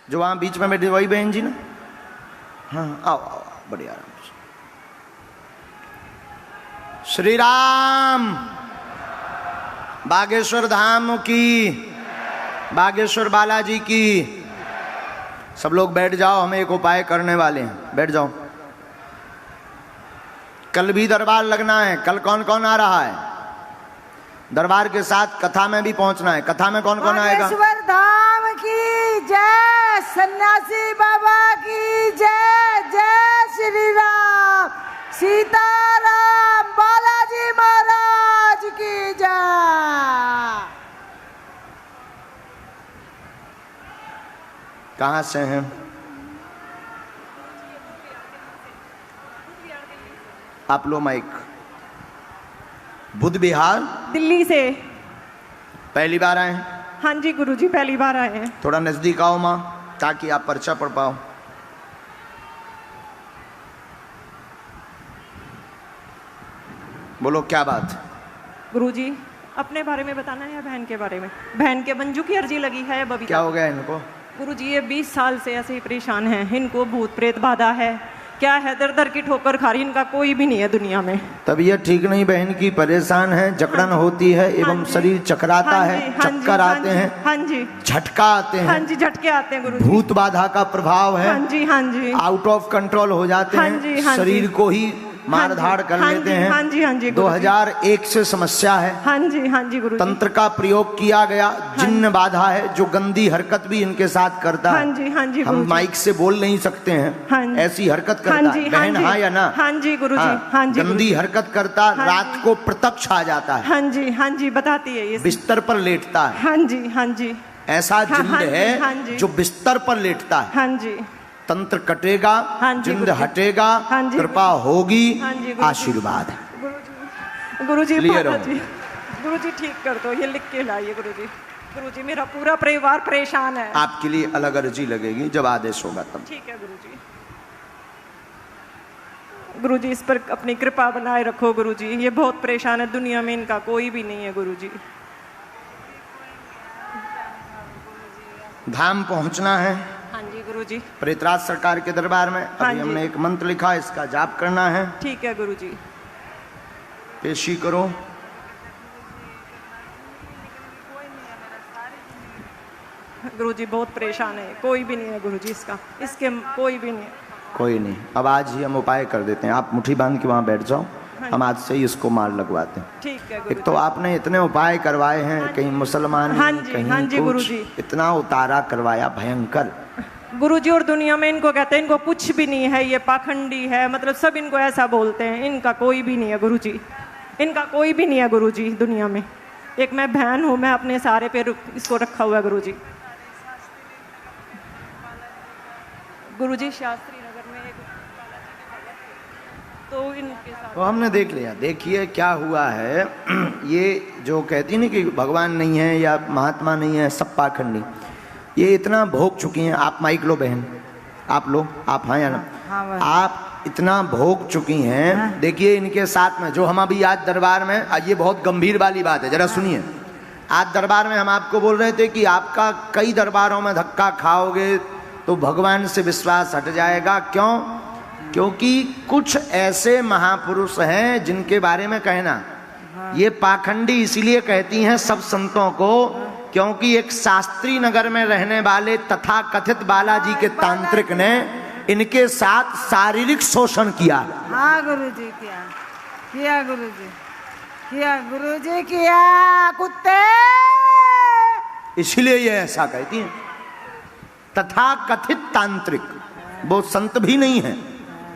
जो वहां बीच में बैठी वही बहन जी ना? हाँ आओ आओ, आओ बढ़िया। श्री राम। बागेश्वर धाम की, बागेश्वर बालाजी की। सब लोग बैठ जाओ, हम एक उपाय करने वाले हैं, बैठ जाओ। कल भी दरबार लगना है। कल कौन कौन आ रहा है? दरबार के साथ कथा में भी पहुंचना है। कथा में कौन कौन आएगा? बागेश्वर धाम की जय, सन्यासी बाबा की जय, जय श्री राम, सीताराम, बालाजी महाराज की जय। कहाँ से हैं? आप लो माइक। बुध विहार दिल्ली से। पहली बार आए हैं? हाँ जी गुरुजी, पहली बार आए हैं। थोड़ा नजदीक आओ माँ, ताकि आप पर्चा पढ़ पाओ। बोलो क्या बात? गुरुजी अपने बारे में बताना है या बहन के बारे में? बहन के मंजू की अर्जी लगी है बबीता। क्या हो गया इनको? गुरुजी ये 20 साल से ऐसे ही परेशान हैं। इनको भूत प्रेत बाधा है, क्या है, दर दर की ठोकर खा रही, इनका कोई भी नहीं है दुनिया में। तबीयत ठीक नहीं बहन की, परेशान है, जकड़न होती है एवं शरीर चकराता है, चक्कर आते हैं, हाँ जी, झटका आते हैं, हाँ जी, झटके आते हैं गुरुजी। भूत बाधा का प्रभाव है, हाँ जी, हाँ जी, आउट ऑफ कंट्रोल हो जाते हैं, शरीर को ही मार धाड़ कर लेते हैं। हाँ जी, हाँ जी, 2001 से समस्या है। हाँ जी, हाँ जी गुरुजी। तंत्र का प्रयोग किया गया, जिन्न बाधा है, जो गंदी हरकत भी इनके साथ करता है। हाँ जी, हाँ जी, हम माइक से बोल नहीं सकते हैं, ऐसी हरकत करता है। बहन हाँ या ना? हाँ जी गुरुजी, हाँ जी। गंदी हरकत करता, रात को प्रत्यक्ष आ जाता है। हाँ जी, हाँ जी, बताती है ये। बिस्तर पर लेटता है। हाँ जी, हाँ जी। ऐसा जिन्न है जो बिस्तर पर लेटता है। हाँ जी। तंत्र कटेगा, जिंद हटेगा, कृपा होगी, आशीर्वाद है। गुरुजी क्लियर हो? गुरुजी ठीक कर दो, ये लिख के लाइए गुरुजी। गुरुजी मेरा पूरा परिवार परेशान है। आपके लिए अलग अर्जी लगेगी जब आदेश होगा तब। ठीक है गुरुजी। गुरुजी इस पर अपनी कृपा बनाए रखो गुरुजी, ये बहुत परेशान है, दुनिया में इनका कोई भी नहीं है गुरुजी। धाम पहुंचना है। हाँ जी गुरुजी। प्रेतराज सरकार के दरबार में अभी हमने एक मंत्र लिखा, इसका जाप करना है। ठीक है गुरुजी। पेशी करो। गुरुजी बहुत परेशान है, कोई भी नहीं है गुरुजी इसका, इसके कोई भी नहीं है। कोई नहीं, अब आज ही हम उपाय कर देते हैं। आप मुट्ठी बांध के वहां बैठ जाओ, हम आज से ही इसको मार लगवाते हैं। ठीक है। एक तो आपने इतने उपाय करवाए हैं, कहीं मुसलमान, कहीं कुछ, इतना उतारा करवाया भयंकर गुरुजी। और दुनिया में इनको कहते हैं इनको कुछ भी नहीं है, ये पाखंडी है, मतलब सब इनको ऐसा बोलते हैं। इनका कोई भी नहीं है गुरुजी, इनका कोई भी नहीं है गुरुजी दुनिया में। एक मैं बहन हूँ, मैं अपने सारे पे इसको रखा हुआ है गुरुजी। गुरुजी शास्त्री नगर में एक तो इनके साथ तो हमने देख लिया। देखिए क्या हुआ है, ये जो कहती नहीं कि भगवान नहीं है या महात्मा नहीं है, सब पाखंडी, ये इतना भोग चुकी हैं। आप माइक लो बहन, आप लो, आप हाँ या ना? आप इतना भोग चुकी हैं। देखिए इनके साथ में जो हम अभी आज दरबार में, ये बहुत गंभीर वाली बात है, जरा सुनिए। आज दरबार में हम आपको बोल रहे थे कि आपका कई दरबारों में धक्का खाओगे तो भगवान से विश्वास हट जाएगा। क्यों? क्योंकि कुछ ऐसे महापुरुष हैं जिनके बारे में कहना, ये पाखंडी इसीलिए कहती हैं सब संतों को, क्योंकि एक शास्त्री नगर में रहने वाले तथा कथित बालाजी के तांत्रिक ने इनके साथ शारीरिक शोषण किया। हाँ गुरुजी किया गुरुजी, किया गुरुजी, किया कुत्ते। इसलिए ये ऐसा कहती हैं। तथा कथित तांत्रिक, वो संत भी नहीं है,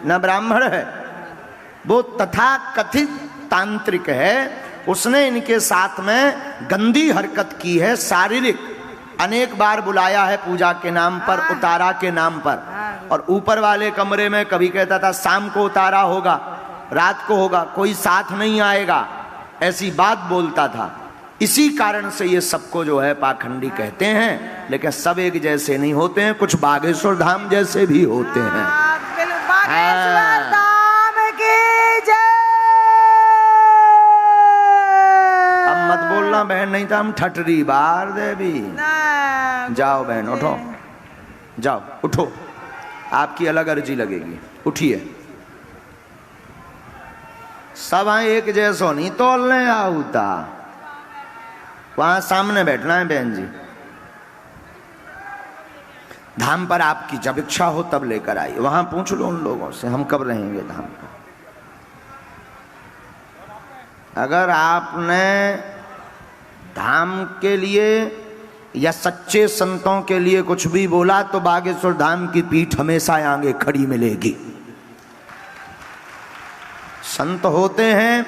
न ब्राह्मण है, वो तथा कथित तांत्रिक है। उसने इनके साथ में गंदी हरकत की है, शारीरिक। अनेक बार बुलाया है पूजा के नाम पर, उतारा के नाम पर, और ऊपर वाले कमरे में कभी कहता था शाम को उतारा होगा, रात को होगा, कोई साथ नहीं आएगा, ऐसी बात बोलता था। इसी कारण से ये सबको जो है पाखंडी कहते हैं। लेकिन सब एक जैसे नहीं होते हैं, कुछ बागेश्वर धाम जैसे भी होते हैं। बागेश्वर धाम की जय। अब मत बोलना बहन, नहीं तो हम ठटरी बार देवी। जाओ बहन, उठो। जाओ उठो, आपकी अलग अर्जी लगेगी, उठिए। सब एक जैसो नहीं तोलने आऊता, वहां सामने बैठना है बहन जी। धाम पर आपकी जब इच्छा हो तब लेकर आइए, वहां पूछ लो उन लोगों से हम कब रहेंगे धाम पर। अगर आपने धाम के लिए या सच्चे संतों के लिए कुछ भी बोला तो बागेश्वर धाम की पीठ हमेशा आगे खड़ी मिलेगी। संत होते हैं,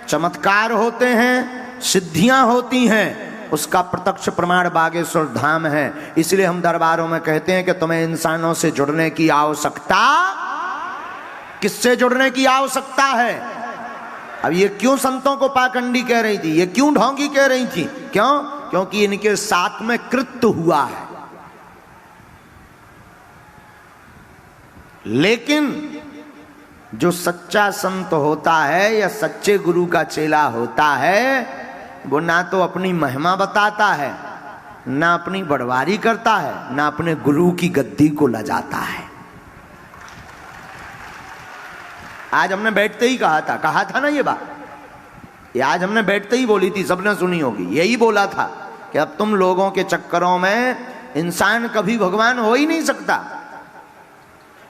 चमत्कार होते हैं, सिद्धियां होती हैं, उसका प्रत्यक्ष प्रमाण बागेश्वर धाम है। इसलिए हम दरबारों में कहते हैं कि तुम्हें इंसानों से जुड़ने की आवश्यकता, किससे जुड़ने की आवश्यकता है? अब ये क्यों संतों को पाखंडी कह रही थी, ये क्यों ढोंगी कह रही थी? क्यों? क्योंकि इनके साथ में कृत्य हुआ है। लेकिन जो सच्चा संत होता है या सच्चे गुरु का चेला होता है, वो ना तो अपनी महिमा बताता है, ना अपनी बड़वारी करता है, ना अपने गुरु की गद्दी को लजाता है। आज हमने बैठते ही कहा था ना ये बात, ये आज हमने बैठते ही बोली थी, सबने सुनी होगी। यही बोला था कि अब तुम लोगों के चक्करों में इंसान कभी भगवान हो ही नहीं सकता।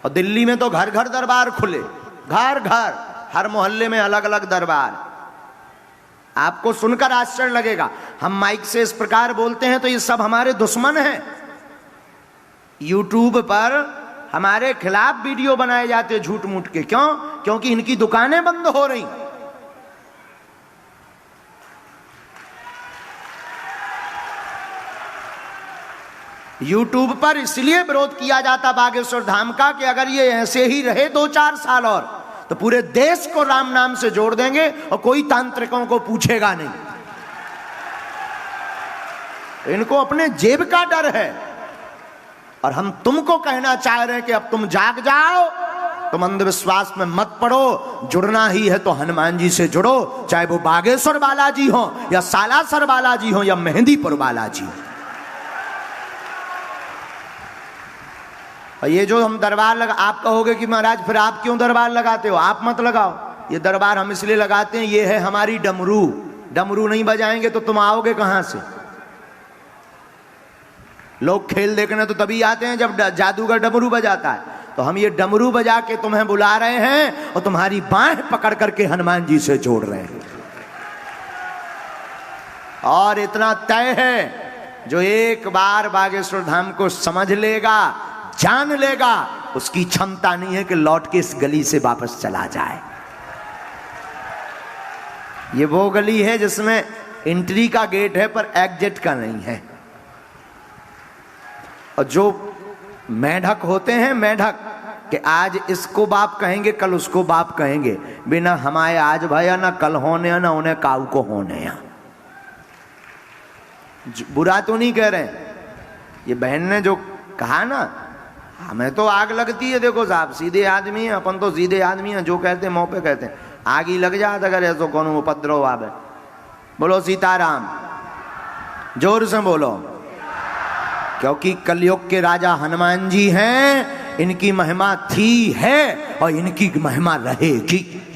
और दिल्ली में तो घर घर दरबार खुले, घर घर, हर मोहल्ले में अलग अलग दरबार। आपको सुनकर आश्चर्य लगेगा, हम माइक से इस प्रकार बोलते हैं तो ये सब हमारे दुश्मन हैं। यूट्यूब पर हमारे खिलाफ वीडियो बनाए जाते हैं झूठ मूठ के। क्यों? क्योंकि इनकी दुकानें बंद हो रही। यूट्यूब पर इसलिए विरोध किया जाता बागेश्वर धाम का कि अगर ये ऐसे ही रहे 2-4 साल और, तो पूरे देश को राम नाम से जोड़ देंगे और कोई तांत्रिकों को पूछेगा नहीं। इनको अपने जेब का डर है। और हम तुमको कहना चाह रहे हैं कि अब तुम जाग जाओ, तुम अंधविश्वास में मत पड़ो। जुड़ना ही है तो हनुमान जी से जुड़ो, चाहे वो बागेश्वर बालाजी हो या सालासर बालाजी हो या मेहंदीपुर बालाजी हो। और ये जो हम दरबार लगा, आप कहोगे कि महाराज फिर आप क्यों दरबार लगाते हो? आप मत लगाओ। ये दरबार हम इसलिए लगाते हैं, ये है हमारी डमरू। डमरू नहीं बजाएंगे तो तुम आओगे कहां से? लोग खेल देखने तो तभी आते हैं जब जादूगर डमरू बजाता है। तो हम ये डमरू बजा के तुम्हें बुला रहे हैं और तुम्हारी बाहें पकड़ करके हनुमान जी से जोड़ रहे हैं। और इतना तय है, जो एक बार बागेश्वर धाम को समझ लेगा, जान लेगा, उसकी क्षमता नहीं है कि लौट के इस गली से वापस चला जाए। ये वो गली है जिसमें एंट्री का गेट है पर एग्जिट का नहीं है। और जो मेढक होते हैं, मेढक कि आज इसको बाप कहेंगे कल उसको बाप कहेंगे, बिना हमारे आज भया ना कल होने ना उन्हें काऊ को होने। बुरा तो नहीं कह रहे, ये बहन ने जो कहा ना, हमें तो आग लगती है। देखो साहब, सीधे आदमी है, अपन तो सीधे आदमी है, जो कहते हैं मुंह पे कहते हैं। आग ही लग जाता अगर ऐसा कौन उपद्रव आवे। बोलो सीताराम, जोर से बोलो। क्योंकि कलयुग के राजा हनुमान जी हैं, इनकी महिमा थी, है और इनकी महिमा रहेगी।